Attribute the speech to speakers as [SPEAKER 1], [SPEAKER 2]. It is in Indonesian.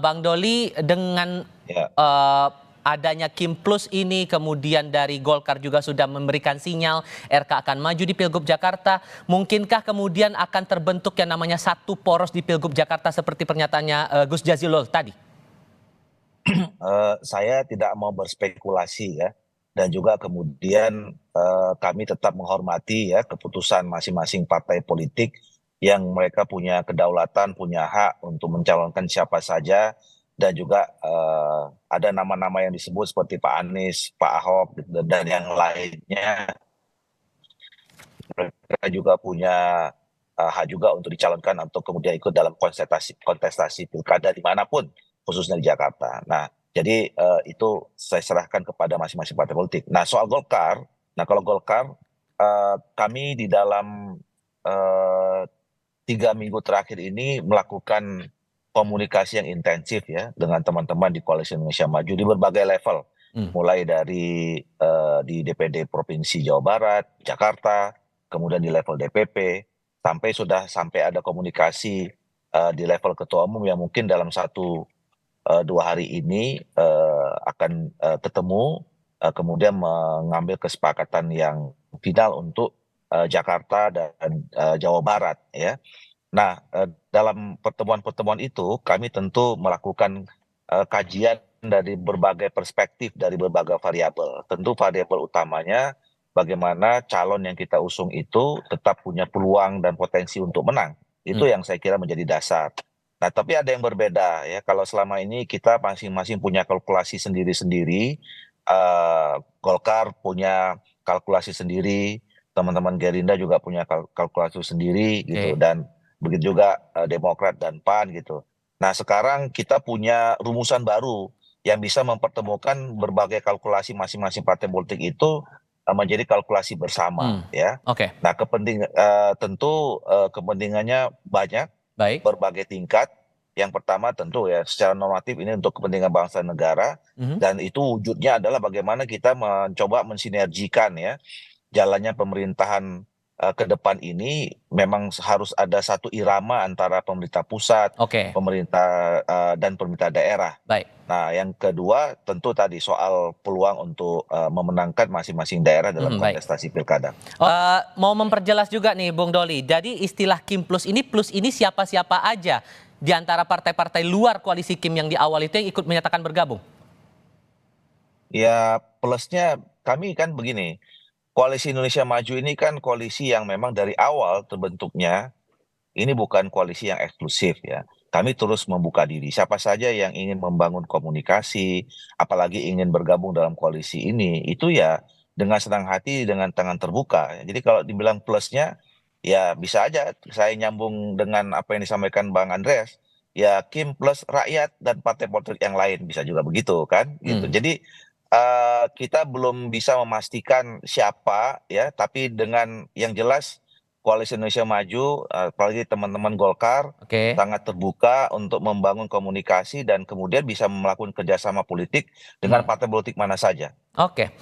[SPEAKER 1] Bang Doli, dengan
[SPEAKER 2] Ya,
[SPEAKER 1] adanya Kim Plus ini, kemudian dari Golkar juga sudah memberikan sinyal RK akan maju di Pilgub Jakarta. Mungkinkah kemudian akan terbentuk yang namanya satu poros di Pilgub Jakarta seperti pernyataannya Gus Jazilul tadi?
[SPEAKER 2] saya tidak mau berspekulasi ya, dan juga kemudian kami tetap menghormati ya keputusan masing-masing partai politik yang mereka punya kedaulatan, punya hak untuk mencalonkan siapa saja, dan juga ada nama-nama yang disebut seperti Pak Anies, Pak Ahok, dan yang lainnya. Mereka juga punya hak juga untuk dicalonkan untuk kemudian ikut dalam kontestasi kontestasi pilkada dimanapun, khususnya di Jakarta. Nah, jadi itu saya serahkan kepada masing-masing partai politik. Nah, soal Golkar, nah kalau Golkar, kami di dalam 3 minggu terakhir ini melakukan komunikasi yang intensif ya dengan teman-teman di Koalisi Indonesia Maju di berbagai level,
[SPEAKER 1] Hmm.
[SPEAKER 2] mulai dari di DPD Provinsi Jawa Barat, Jakarta, kemudian di level DPP, sampai ada komunikasi di level ketua umum yang mungkin dalam 1-2 hari ini akan ketemu, kemudian mengambil kesepakatan yang final untuk Jakarta dan Jawa Barat ya. Nah, dalam pertemuan-pertemuan itu kami tentu melakukan kajian dari berbagai perspektif, dari berbagai variabel. Tentu variabel utamanya bagaimana calon yang kita usung itu tetap punya peluang dan potensi untuk menang.
[SPEAKER 1] Hmm.
[SPEAKER 2] Itu yang saya kira menjadi dasar. Nah, tapi ada yang berbeda ya. Kalau selama ini kita masing-masing punya kalkulasi sendiri-sendiri, Golkar punya kalkulasi sendiri, teman-teman Gerindra juga punya kalkulasi sendiri gitu,
[SPEAKER 1] Oke.
[SPEAKER 2] dan begitu juga Demokrat dan PAN gitu. Nah, sekarang kita punya rumusan baru yang bisa mempertemukan berbagai kalkulasi masing-masing partai politik itu menjadi kalkulasi bersama
[SPEAKER 1] Hmm.
[SPEAKER 2] ya.
[SPEAKER 1] Oke.
[SPEAKER 2] Nah, tentu kepentingannya banyak,
[SPEAKER 1] Baik.
[SPEAKER 2] berbagai tingkat. Yang pertama tentu ya secara normatif ini untuk kepentingan bangsa dan negara,
[SPEAKER 1] Mhm.
[SPEAKER 2] dan itu wujudnya adalah bagaimana kita mencoba mensinergikan ya jalannya pemerintahan ke depan ini. Memang harus ada satu irama antara pemerintah pusat,
[SPEAKER 1] Oke.
[SPEAKER 2] pemerintah dan pemerintah daerah.
[SPEAKER 1] Baik.
[SPEAKER 2] Nah, yang kedua tentu tadi soal peluang untuk memenangkan masing-masing daerah dalam
[SPEAKER 1] Baik.
[SPEAKER 2] kontestasi pilkada.
[SPEAKER 1] Mau memperjelas juga nih, Bung Doli. Jadi istilah Kim Plus ini siapa-siapa aja di antara partai-partai luar koalisi Kim yang di awal itu yang ikut menyatakan bergabung?
[SPEAKER 2] Ya, plusnya kami kan begini, Koalisi Indonesia Maju ini kan koalisi yang memang dari awal terbentuknya ini bukan koalisi yang eksklusif ya. Kami terus membuka diri. Siapa saja yang ingin membangun komunikasi, apalagi ingin bergabung dalam koalisi ini, itu ya dengan senang hati, dengan tangan terbuka. Jadi kalau dibilang plusnya, ya bisa aja saya nyambung dengan apa yang disampaikan Bang Andreas. Ya Kim plus rakyat dan partai politik yang lain, bisa juga begitu kan, gitu.
[SPEAKER 1] Hmm.
[SPEAKER 2] Jadi kita belum bisa memastikan siapa ya, tapi dengan yang jelas Koalisi Indonesia Maju, apalagi teman-teman Golkar,
[SPEAKER 1] Oke.
[SPEAKER 2] sangat terbuka untuk membangun komunikasi dan kemudian bisa melakukan kerjasama politik dengan
[SPEAKER 1] Hmm.
[SPEAKER 2] partai politik mana saja.
[SPEAKER 1] Oke.